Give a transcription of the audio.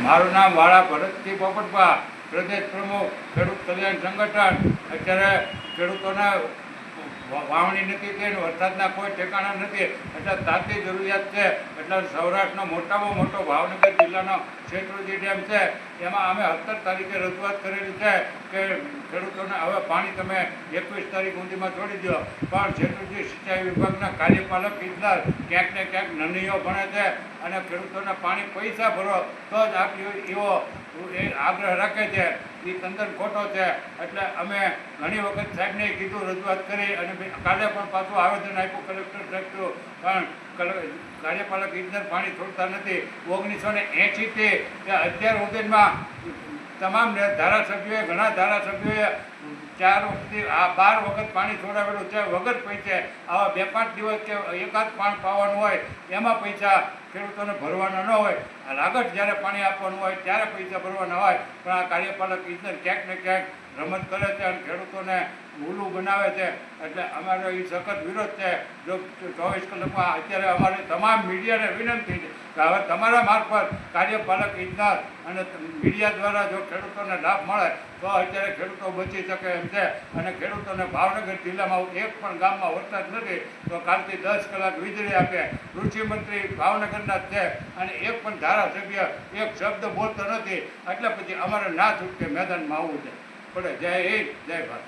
મારું નામ વાળા ભરતસિંહ પોપટભા, પ્રદેશ પ્રમુખ ખેડૂત કલ્યાણ સંગઠન। અત્યારે ખેડૂતોને વાવણી નથી થઈ, વરસાદના કોઈ ઠેકાણા નથી, એટલે તાતી જરૂરિયાત છે। એટલે સૌરાષ્ટ્રનો મોટામાં મોટો ભાવનગર જિલ્લાનો શેત્રુંજી ડેમ છે, એમાં અમે 17 તારીખે રજૂઆત કરેલી છે કે ખેડૂતોને હવે પાણી તમે 21 તારીખ સુધીમાં છોડી દો। પણ શેત્રુંજી સિંચાઈ વિભાગના કાર્યપાલક ઇજનેર ક્યાંક ને ક્યાંક નનીઓ ભણે છે અને ખેડૂતોને પાણી પૈસા ભરો તો જ આપ્યું એવો આગ્રહ રાખે છે, એ તદ્દન ખોટો છે। એટલે અમે ઘણી વખત સાહેબને કીધું, રજૂઆત કરી, અને કાલે પણ પાછું આવેદન આપ્યું કલેક્ટર સાહેબ, પણ કાર્યપાલક ઇજનેર પાણી છોડતા નથી। 1980થી અત્યાર સુધીમાં તમામ ધારાસભ્યોએ, ઘણા ધારાસભ્યોએ 12 વખત પાણી છોડાવેલું છે વગર પૈસે। આવા 2-5 દિવસ કે એકાદ પાણી પાવાનું હોય એમાં પૈસા ખેડૂતોને ભરવાના ન હોય, લાગત જ્યારે પાણી આપવાનું હોય ત્યારે પૈસા ભરવાના હોય। પણ આ કાર્યપાલક ઇજનેર ક્યાંક ને ક્યાંક રમત કરે છે અને ખેડૂતોને ભૂલું બનાવે છે, એટલે અમારો એ સખત વિરોધ છે। જો 24 કલાકમાં અત્યારે અમારી તમામ મીડિયાને વિનંતી છે કે હવે તમારા મારફત કાર્યપાલક ઇજનેર અને મીડિયા દ્વારા જો ખેડૂતોને લાભ મળે તો અત્યારે ખેડૂતો બચી શકે એમ છે। અને ખેડૂતોને ભાવનગર જિલ્લામાં એક પણ ગામમાં વરસાદ નથી તો કાલથી 10 કલાક વીજળી આપે। કૃષિમંત્રી ભાવનગરના જ છે અને એક પણ ધારાસભ્ય એક શબ્દ બોલતો નથી, એટલે પછી અમારે ના છૂટકે મેદાનમાં આવવું છે પડે। જય હિન્દ, જય ભારત।